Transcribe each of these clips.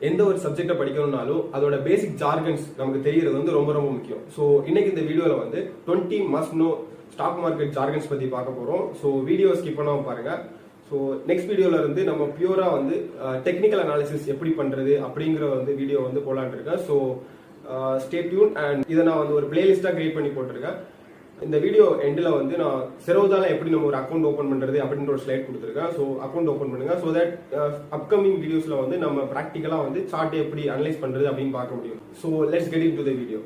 எந்த ஒரு சப்ஜெக்டை படிக்கணும்னாலும் அதோட பேசிக் ஜார்கன்ஸ் நமக்கு தெரியறது வந்து ரொம்ப ரொம்ப முக்கியம். ஸோ இன்னைக்கு இந்த வீடியோவில் வந்து 20 must know stock market jargons பற்றி பார்க்க போகிறோம். ஸோ வீடியோ ஸ்கிப் பண்ணாமல் பாருங்க. ஸோ நெக்ஸ்ட் வீடியோவில் இருந்து நம்ம பியூரா வந்து டெக்னிக்கல் அனாலிசிஸ் எப்படி பண்ணுறது அப்படிங்கிற வந்து வீடியோ வந்து போலான்னு இருக்கேன். So stay tune. அண்ட் இதை நான் வந்து ஒரு பிளேலிஸ்டாக கிரியேட் பண்ணி போட்டிருக்கேன். இந்த வீடியோ எண்டில் வந்து நான் Zerodhaல எப்படி நம்ம ஒரு அக்கௌண்ட் ஓப்பன் பண்ணுறது அப்படின்ற ஒரு ஸ்லைட் கொடுத்துருக்கேன். ஸோ அக்கௌண்ட் ஓப்பன் பண்ணுங்க. ஸோ தட் அப்கமிங் வீடியோஸில் வந்து நம்ம ப்ராக்டிக்கலாக வந்து சார்ட் எப்படி அனலைஸ் பண்ணுறது அப்படின்னு பார்க்க முடியும். So let's get in to the video.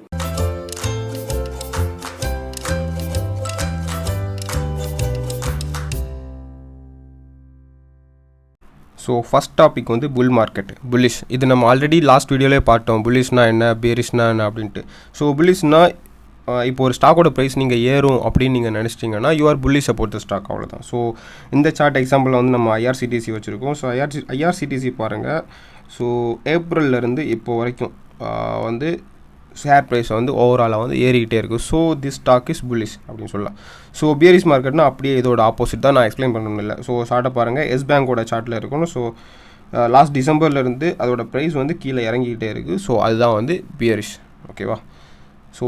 So first topic வந்து புல் மார்க்கெட், புல்லிஷ். இது நம்ம ஆல்ரெடி லாஸ்ட் வீடியோலேயே பார்த்தோம், புல்லிஷ்னா என்ன, பேரிஷ்னா என்ன அப்படின்ட்டு. ஸோ புல்லிஷ்னா இப்போ ஒரு ஸ்டாக்கோட ப்ரைஸ் நீங்கள் ஏறும் அப்படின்னு நீங்கள் நினச்சிட்டிங்கன்னா you are bullish about the stock, அவ்வளோதான். ஸோ இந்த சார்ட் எக்ஸாம்பிளில் வந்து நம்ம ஐஆர்சிடிசி வச்சுருக்கோம். ஸோ ஐஆர்சிடிசி பாருங்கள். ஸோ ஏப்ரல்லேருந்து இப்போ வரைக்கும் வந்து ஷேர் ப்ரைஸ் வந்து ஓவராலாக வந்து ஏறிக்கிட்டே இருக்குது. So this stock is bullish அப்படின்னு சொல்லலாம். ஸோ பியரிஷ் மார்க்கெட்னா அப்படியே இதோட ஆப்போசிட் தான், நான் எக்ஸ்பிளைன் பண்ணணும் இல்லை. ஸோ சார்ட்டை பாருங்கள், எஸ் பேங்கோட சார்ட்டில் இருக்கணும். ஸோ லாஸ்ட் டிசம்பர்லேருந்து அதோட ப்ரைஸ் வந்து கீழே இறங்கிக்கிட்டே இருக்குது. ஸோ அதுதான் வந்து பியரிஷ், ஓகேவா. ஸோ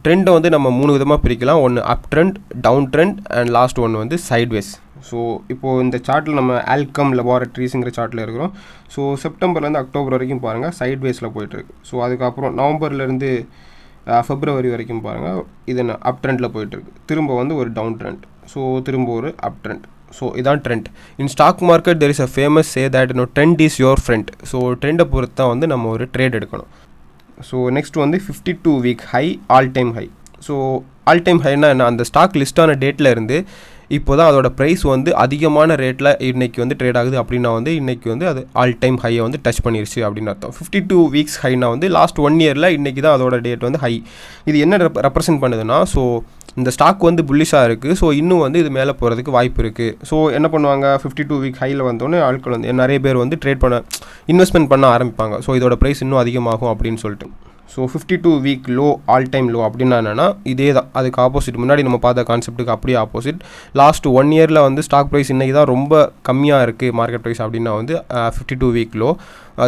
ட்ரெண்டை வந்து நம்ம 3 விதமாக பிரிக்கலாம். ஒன்று up trend, down trend and last ஒன்று வந்து சைட்வேஸ். ஸோ இப்போது இந்த சார்ட்டில் நம்ம ஆல்கம் லெபார்ட்ரிஸுங்கிற சார்ட்டில் இருக்கிறோம். ஸோ செப்டம்பர்லேருந்து அக்டோபர் வரைக்கும் பாருங்கள் சைட்வேஸில் போயிட்டுருக்கு. ஸோ அதுக்கப்புறம் நவம்பர்லேருந்து ஃபெப்ரவரி வரைக்கும் பாருங்கள் இது அப் ட்ரெண்டில் போயிட்டுருக்கு. திரும்ப வந்து ஒரு டவுன் ட்ரெண்ட், ஸோ திரும்ப ஒரு அப் ட்ரெண்ட். ஸோ இதான் trend. In stock market there is a famous say that trend is your friend. So ட்ரெண்டை பொறுத்து தான் வந்து நம்ம ஒரு ட்ரேட் எடுக்கணும். ஸோ நெக்ஸ்ட் வந்து 52 week high, all time high. So all time ஹைனா என்ன, அந்த ஸ்டாக் லிஸ்டான டேட்டில் இருந்து இப்போ தான் அதோட ப்ரைஸ் வந்து அதிகமான ரேட்டில் இன்றைக்கி வந்து ட்ரேட் ஆகுது அப்படின்னா வந்து இன்றைக்கி வந்து அது ஆல் டைம் ஹையை வந்து டச் பண்ணிருச்சு அப்படின்னு அர்த்தம். 52 வீக்ஸ் ஹைனா வந்து லாஸ்ட் 1 இயரில் இன்றைக்கி தான் அதோட டேட் வந்து ஹை. இது என்ன ரெப்ரசென்ட் பண்ணுதுன்னா, ஸோ இந்த ஸ்டாக் வந்து புல்லிஷாக இருக்குது. ஸோ இன்னும் வந்து இது மேலே போகிறதுக்கு வாய்ப்பு இருக்குது. ஸோ என்ன பண்ணுவாங்க, 52 வீக் ஹையில் வந்தோடனே ஆட்கள் வந்து நிறைய பேர் வந்து ட்ரேட் பண்ண இன்வெஸ்ட்மெண்ட் பண்ண ஆரம்பிப்பாங்க. ஸோ இதோட ப்ரைஸ் இன்னும் அதிகமாகும் அப்படின்னு சொல்லிட்டு. So 52 week low, all time low அப்படின்னா என்னென்னா இதே தான், அதுக்கு ஆப்போசிட். முன்னாடி நம்ம பார்த்த கான்செப்ட்டுக்கு அப்படியே ஆப்போசிட். லாஸ்ட் 1 இயரில் வந்து ஸ்டாக் ப்ரைஸ் இன்றைக்கி தான் ரொம்ப கம்மியாக இருக்குது மார்க்கெட் ப்ரைஸ் அப்படின்னா வந்து 52 வீக் லோ.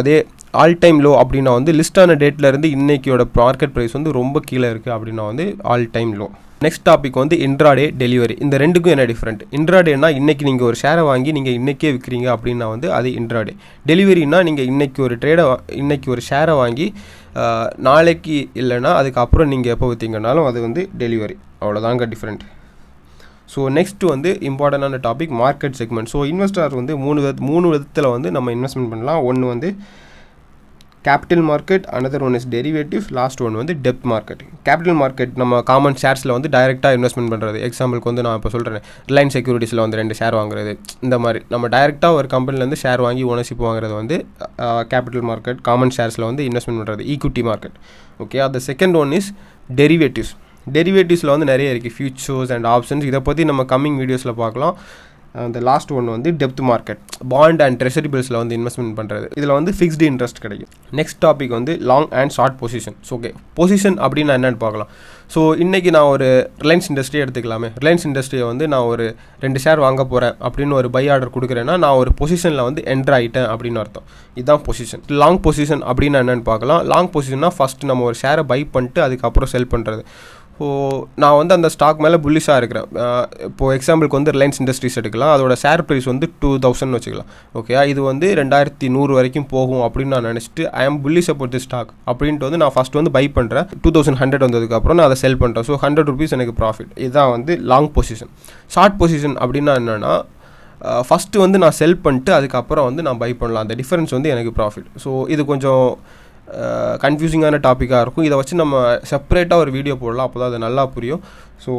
அதே ஆல் டைம் லோ அப்படின்னா வந்து லிஸ்டான டேட்டில் இருந்து இன்றைக்கியோட மார்க்கெட் ப்ரைஸ் வந்து ரொம்ப கீழே இருக்குது அப்படின்னா வந்து all time low. Next topic வந்து இன்ட்ராடே, டெலிவரி. இந்த ரெண்டுக்கும் என்ன டிஃப்ரெண்ட்? இன்ட்ராடேனா இன்றைக்கி நீங்கள் ஒரு ஷேரை வாங்கி நீங்கள் இன்றைக்கே விற்கிறீங்க அப்படின்னா வந்து அது இன்ட்ராடே. டெலிவரினா நீங்கள் இன்றைக்கி ஒரு இன்றைக்கி ஒரு ஷேரை வாங்கி நாளைக்கு இல்லைனா அதுக்கப்புறம் நீங்கள் எப்போ விற்றீங்கனாலும் அது வந்து டெலிவரி, அவ்வளோதாங்க டிஃப்ரெண்ட். ஸோ நெக்ஸ்ட்டு வந்து இம்பார்ட்டண்டான topic market segment. So investor வந்து மூணு விதத்தில் வந்து நம்ம இன்வெஸ்ட்மெண்ட் பண்ணலாம். ஒன்று வந்து capital market, another one is derivative, last one வந்து டெப்த் மார்க்கெட். கேபிட்டல் மார்க்கெட் நம்ம காமன் ஷேர்ஸில் வந்து டைரெக்டாக இன்வெஸ்ட்மெண்ட் பண்ணுறது. எக்ஸாம்பிளுக்கு வந்து நான் இப்போ சொல்கிறேன், ரிலையன்ஸ் செக்யூரிட்டிஸில் வந்து 2 ஷேர் வாங்குறது. இந்த மாதிரி நம்ம டைரெக்டாக ஒரு கம்பெனிலேருந்து ஷேர் வாங்கி ஓனர்ஷிப் வாங்குறது வந்து கேபிட்டல் மார்க்கெட். காமன் ஷேர்ஸில் வந்து இன்வெஸ்ட்மெண்ட் பண்ணுறது ஈக்விட்டி மார்க்கெட், ஓகே. அது செகண்ட் ஒன் இஸ் டெரிவேட்டிவ்ஸ். டெரிவேட்டிவ்ஸில் வந்து நிறைய இருக்குது, ஃபியூச்சர்ஸ் அண்ட் ஆப்ஷன்ஸ். இதை பற்றி நம்ம கம்மிங் வீடியோஸில் பார்க்கலாம். அந்த லாஸ்ட் ஒன் வந்து depth market, bond and treasury பில்ஸில் வந்து இன்வெஸ்ட்மெண்ட் பண்ணுறது. இதில் வந்து ஃபிக்ஸ்டு இன்ட்ரெஸ்ட் கிடைக்கும். நெக்ஸ்ட் டாபிக் வந்து long and short position. So okay, position அப்படின்னா என்னென்னு பார்க்கலாம். ஸோ இன்றைக்கி நான் ஒரு ரிலையன்ஸ் இண்டஸ்ட்ரியை எடுத்துக்கலாமே. ரிலையன்ஸ் இண்டஸ்ட்ரியை வந்து நான் ஒரு 2 ஷேர் வாங்க போகிறேன் அப்படின்னு ஒரு பை ஆர்டர் கொடுக்குறேன்னா நான் ஒரு பொசிஷனில் வந்து என்ட்ரு ஆகிட்டேன் அப்படின்னு அர்த்தம். இதுதான் பொசிஷன். லாங் பொசிஷன் அப்படின்னா என்னென்னு பார்க்கலாம். லாங் பொசிஷன்னா ஃபஸ்ட்டு நம்ம ஒரு ஷேரை பை பண்ணிட்டு அதுக்கப்புறம் செல் பண்ணுறது. ஸோ நான் வந்து அந்த ஸ்டாக் மேலே புல்லிஷாக இருக்கிறேன். இப்போது எக்ஸாம்பிளுக்கு வந்து ரிலையன்ஸ் இண்டஸ்ட்ரீஸ் எடுக்கலாம். அதோட ஷேர் ப்ரைஸ் வந்து 2000 வச்சுக்கலாம், ஓகே. இது வந்து 2100 வரைக்கும் போகும் அப்படின்னு நான் நினச்சிட்டு ஐ ஆம் புல்லிஷ் அபவுட் தி ஸ்டாக் அப்படின்ட்டு வந்து நான் ஃபஸ்ட் வந்து பை பண்ணுறேன். 2100 வந்ததுக்கப்புறம் நான் அதை செல் பண்ணுறேன். ஸோ 100 rupees எனக்கு ப்ராஃபிட். இதுதான் வந்து லாங் பொசிஷன். ஷார்ட் பொசிஷன் அப்படின்னா என்னென்னா, ஃபஸ்ட்டு வந்து நான் செல் பண்ணிட்டு அதுக்கப்புறம் வந்து நான் பை பண்ணலாம். அந்த டிஃபரன்ஸ் வந்து எனக்கு ப்ராஃபிட். ஸோ இது கொஞ்சம் கன்ஃபியூசிங்கான டாப்பிக்காக இருக்கும். இதை வச்சு நம்ம செப்பரேட்டாக ஒரு வீடியோ போடலாம், அப்போ தான் அது நல்லா புரியும். ஸோ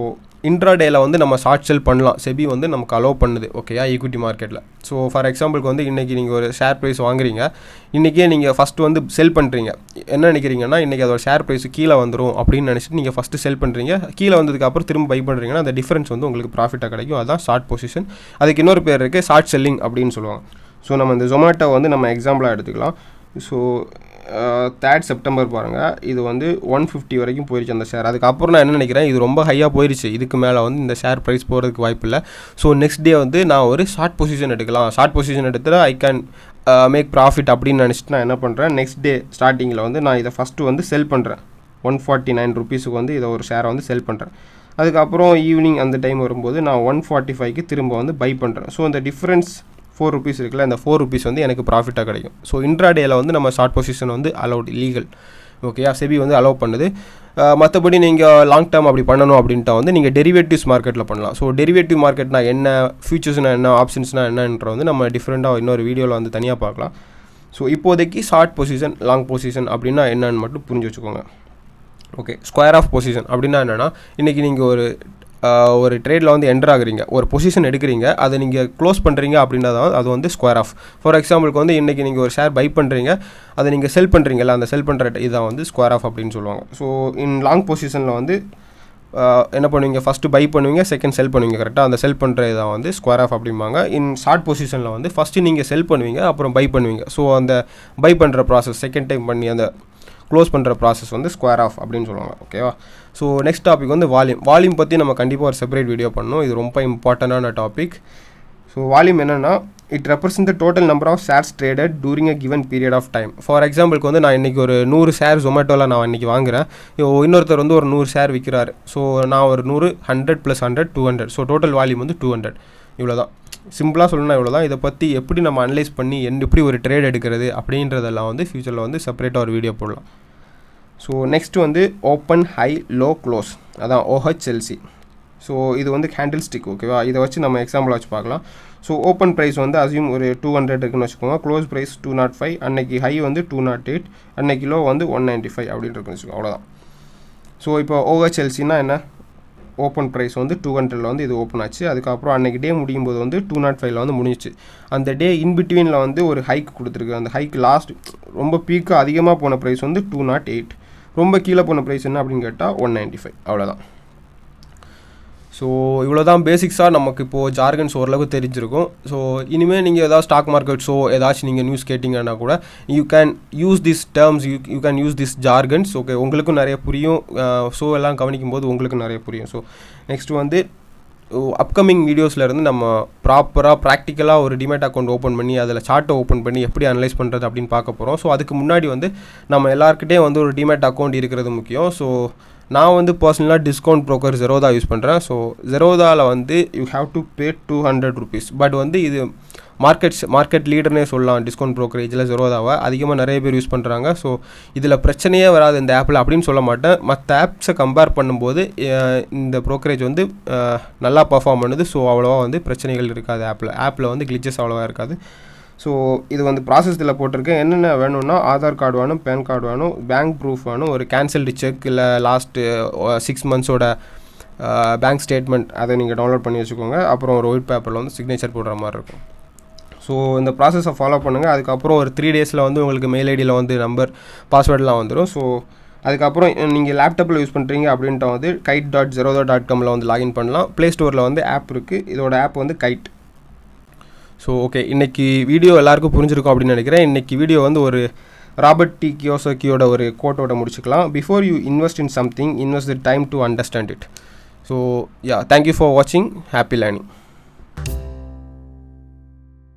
இன்ட்ராடேயில் வந்து நம்ம ஷார்ட் செல் பண்ணலாம். செபி வந்து நமக்கு அலோவ் பண்ணுது, ஓகேயா, ஈக்விட்டி மார்க்கெட்டில். ஸோ ஃபார் எக்ஸாம்பிளுக்கு வந்து இன்றைக்கி நீங்கள் ஒரு ஷேர் ப்ரைஸ் வாங்குறீங்க, இன்றைக்கே நீங்கள் ஃபஸ்ட்டு வந்து செல் பண்ணுறீங்க. என்ன நினைக்கிறீங்கன்னா இன்றைக்கி அதோட ஷேர் ப்ரைஸ் கீழே வந்துடும் அப்படின்னு நினச்சிட்டு நீங்கள் ஃபஸ்ட்டு செல் பண்ணுறீங்க. கீழே வந்ததுக்கப்புறம் திரும்ப பை பண்ணுறீங்கன்னா அந்த டிஃபரன்ஸ் வந்து உங்களுக்கு ப்ராஃபிட்டாக கிடைக்கும். அதுதான் ஷார்ட் பொசிஷன். அதுக்கு இன்னொரு பேர் இருக்குது, ஷார்ட் செல்லிங் அப்படின்னு சொல்லுவாங்க. ஸோ நம்ம இந்த ஜொமேட்டோ வந்து நம்ம எக்ஸாம்பிளாக எடுத்துக்கலாம். ஸோ 3rd செப்டம்பர் பாருங்கள், இது வந்து 150 வரைக்கும் போயிடுச்சு அந்த ஷேர். அதுக்கப்புறம் நான் என்ன நினைக்கிறேன், இது ரொம்ப ஹையாக போயிடுச்சு, இதுக்கு மேலே வந்து இந்த ஷேர் ப்ரைஸ் போகிறதுக்கு வாய்ப்பு இல்லை. ஸோ நெக்ஸ்ட் டே வந்து நான் ஒரு ஷார்ட் பொசிஷன் எடுக்கலாம். ஷார்ட் பொசிஷன் எடுத்துகிட்டு மேக் ப்ராஃபிட் அப்படின்னு நினச்சிட்டு நான் என்ன பண்ணுறேன், நெக்ஸ்ட் டே ஸ்டார்டிங்கில் வந்து நான் இதை ஃபஸ்ட்டு வந்து செல் பண்ணுறேன். 149 ருபீஸுக்கு வந்து இதை ஒரு ஷேரை வந்து செல் பண்ணுறேன். அதுக்கப்புறம் ஈவினிங் அந்த டைம் வரும்போது நான் 145க்கு திரும்ப வந்து பை பண்ணுறேன். ஸோ அந்த டிஃப்ரென்ஸ் 4 ருபீஸ் இருக்குல்ல, அந்த 4 ருபீஸ் வந்து எனக்கு ப்ராஃபிட்டாக கிடைக்கும். ஸோ இன்ட்ராடேயில் வந்து நம்ம ஷார்ட் பொசிஷன் வந்து அலௌட், லீகல். ஓகேயா, செபி வந்து அலோவ் பண்ணுது. மற்றபடி நீங்கள் லாங் டேர்ம் அப்படி பண்ணணும் அப்படின்ட்டா வந்து நீங்கள் டெரிவேட்டிவ்ஸ் மார்க்கெட்டில் பண்ணலாம். ஸோ டெரிவேட்டிவ் மார்க்கெட்னா என்ன, ஃபியூச்சர்ஸ்னால் என்ன, ஆப்ஷன்ஸ்னால் என்னன்ற வந்து நம்ம டிஃப்ரெண்ட்டாக இன்னொரு வீடியோவில் வந்து தனியாக பார்க்கலாம். ஸோ இப்போதைக்கு ஷார்ட் பொசிஷன், லாங் பொசிஷன் அப்படின்னா என்னன்னு மட்டும் புரிஞ்சு வச்சுக்கோங்க. ஓகே, ஸ்கொயர் ஆஃப் பொசிஷன் அப்படின்னா என்னென்னா, இன்றைக்கி நீங்கள் ஒரு ட்ரேடில் வந்து என்டர் ஆகுறீங்க, ஒரு பொசிஷன் எடுக்கிறீங்க, அதை நீங்கள் க்ளோஸ் பண்ணுறீங்க அப்படின்றத அது வந்து ஸ்கொயர் ஆஃப். ஃபார் எக்ஸாம்பிளுக்கு வந்து இன்றைக்கி நீங்கள் ஒரு ஷேர் பை பண்ணுறீங்க, அதை நீங்கள் செல் பண்ணுறீங்கல்ல, அந்த செல் பண்ணுற இதான் வந்து ஸ்கொயர் ஆஃப் அப்படின்னு சொல்லுவாங்க. ஸோ இன் லாங் பொசிஷனில் வந்து என்ன பண்ணுவீங்க, ஃபஸ்ட்டு பை பண்ணுவீங்க, செகண்ட் செல் பண்ணுவீங்க, கரெக்டாக அந்த செல் பண்ணுற இதான் வந்து ஸ்கொயர் ஆஃப் அப்படிம்பாங்க. இன் ஷார்ட் பொசிஷனில் வந்து ஃபஸ்ட்டு நீங்கள் செல் பண்ணுவீங்க, அப்புறம் பை பண்ணுவீங்க. ஸோ அந்த பை பண்ணுற ப்ராசஸ் செகண்ட் டைம் பண்ணி அந்த க்ளோஸ் பண்ணுற ப்ராசஸ் வந்து ஸ்கொயர் ஆஃப் அப்படின்னு சொல்லுவாங்க. ஓகேவா. ஸோ நெக்ஸ்ட் டாபிக் வந்து வால்யூம் பற்றி நம்ம கண்டிப்பாக ஒரு செப்பரேட் வீடியோ பண்ணணும். இது ரொம்ப இம்பார்ட்டண்டான டாபிக். ஸோ வால்யூம் என்னென்னா, it represent the total number of shares traded during a given period of time. For எக்ஸாம்பிளுக்கு வந்து நான் இன்றைக்கி ஒரு 100 ஷேர் ஜொமேட்டோவில் நான் இன்றைக்கி வாங்குகிறேன், இன்னொருத்தர் வந்து ஒரு 100 ஷேர் விற்கிறாரு. ஸோ நான் ஒரு 100, 100 + 100 200. ஸோ டோட்டல் வால்யூம் வந்து 200. இவ்வளோ தான், சிம்பிளாக சொல்லணும்னா இவ்வளோ தான். இதை பற்றி எப்படி நம்ம அனலைஸ் பண்ணி எப்படி ஒரு ட்ரேட் எடுக்கிறது அப்படின்றதெல்லாம் வந்து ஃபியூச்சரில் வந்து செப்பரேட்டாக ஒரு வீடியோ போடலாம். ஸோ நெக்ஸ்ட்டு வந்து ஓப்பன், ஹை, லோ, க்ளோஸ், அதான் OHLC. ஸோ இது வந்து கேண்டில் ஸ்டிக். ஓகேவா, இதை வச்சு நம்ம எக்ஸாம்பிளாக வச்சு பார்க்கலாம். ஸோ ஓப்பன் ப்ரைஸ் வந்து அசியூம் ஒரு 200 இருக்குன்னு வச்சுக்கோங்க, க்ளோஸ் ப்ரைஸ் 205, அன்னைக்கு ஹை வந்து 208, அன்னைக்கு லோ வந்து 195 அப்படின்னு இருக்குன்னு வச்சுக்கோங்க, அவ்வளோதான். ஸோ இப்போ OHLCனா என்ன, ஓப்பன் ப்ரைஸ் வந்து 200ல் வந்து இது ஓப்பன் ஆச்சு, அதுக்கப்புறம் அன்றைக்கி டே முடியும் போது வந்து 205ல் வந்து முடிஞ்சிச்சு. அந்த டே இன்பிட்வீனில் வந்து ஒரு ஹைக் கொடுத்துருக்கு. அந்த ஹைக் லாஸ்ட் ரொம்ப பீக்காக அதிகமாக போன ப்ரைஸ் வந்து 208, ரொம்ப கீழே போன ப்ரைஸ் என்ன அப்படின்னு கேட்டால் 195, அவ்வளோதான். ஸோ இவ்வளோ தான் பேசிக்ஸாக நமக்கு இப்போது ஜார்கன்ஸ் ஓரளவுக்கு தெரிஞ்சிருக்கும். ஸோ இனிமேல் நீங்கள் ஏதாவது ஸ்டாக் மார்க்கெட் ஷோ ஏதாச்சும் நீங்கள் நியூஸ் கேட்டிங்கன்னா கூட you can use this terms, you can use this jargons. Okay, உங்களுக்கும் நிறைய புரியும், ஷோ எல்லாம் கவனிக்கும் போது உங்களுக்கு நிறைய புரியும். ஸோ நெக்ஸ்ட்டு வந்து அப்கமிங் வீடியோஸ்லேருந்து நம்ம ப்ராப்பராக ப்ராக்டிக்கலாக ஒரு டிமேட் அக்கௌண்ட் ஓப்பன் பண்ணி அதில் சார்ட்டை ஓப்பன் பண்ணி எப்படி அனலைஸ் பண்ணுறது அப்படின்னு பார்க்க போகிறோம். ஸோ அதுக்கு முன்னாடி வந்து நம்ம எல்லாருக்கிட்டே வந்து ஒரு டிமேட் அக்கௌண்ட் இருக்கிறது முக்கியம். ஸோ நான் வந்து பர்சனலாக டிஸ்கவுண்ட் ப்ரோக்கர் Zerodha யூஸ் பண்ணுறேன். ஸோ Zerodhaவில் வந்து you have to pay 200 rupees. But வந்து இது மார்க்கெட் லீடர்னே சொல்லலாம் டிஸ்கவுண்ட் ப்ரோக்கரேஜில் Zerodhaவை அதிகமாக நிறைய பேர் யூஸ் பண்ணுறாங்க. ஸோ இதில் பிரச்சனையே வராது இந்த ஆப்பில் அப்படின்னு சொல்ல மாட்டேன். மற்ற ஆப்ஸை கம்பேர் பண்ணும்போது இந்த ப்ரோக்கரேஜ் வந்து நல்லா பர்ஃபார்ம் பண்ணுது. ஸோ அவ்வளோவா வந்து பிரச்சனைகள் இருக்காது, ஆப்பில் வந்து கிளிச்சஸ் அவ்வளோவா இருக்காது. ஸோ இது வந்து ப்ராசஸில் போட்டிருக்கேன். என்னென்ன வேணும்னா ஆதார் கார்டு வேணும், பேன் கார்டு வேணும், பேங்க் ப்ரூஃப் வேணும், ஒரு கேன்சல்டு செக் இல்லை லாஸ்ட்டு 6 மந்த்ஸோட பேங்க் ஸ்டேட்மெண்ட் அதை நீங்கள் டவுன்லோட் பண்ணி வச்சுக்கோங்க. அப்புறம் ஒரு ஒயிட் பேப்பரில் வந்து சிக்னேச்சர் போடுற மாதிரி இருக்கும். ஸோ இந்த ப்ராசஸை ஃபாலோ பண்ணுங்கள். அதுக்கப்புறம் ஒரு 3 டேஸில் வந்து உங்களுக்கு மெயில் ஐடியில் வந்து நம்பர், பாஸ்வேர்டெலாம் வந்துடும். ஸோ அதுக்கப்புறம் நீங்கள் லேப்டாப்பில் யூஸ் பண்ணுறீங்க அப்படின்ட்டு வந்து kite.zerodha.comல வந்து லாகின் பண்ணலாம். ப்ளே ஸ்டோரில் வந்து ஆப் இருக்குது, இதோட ஆப் வந்து கைட். ஸோ ஓகே, இன்றைக்கி வீடியோ எல்லாருக்கும் புரிஞ்சிருக்கும் அப்படின்னு நினைக்கிறேன். இன்றைக்கி வீடியோ வந்து ஒரு ராபர்ட் டி கியோசாக்கியோட ஒரு கோட்டோட முடிச்சுக்கலாம். Before you invest in something, invest the time to understand it. So yeah, thank you for வாட்சிங். Happy learning.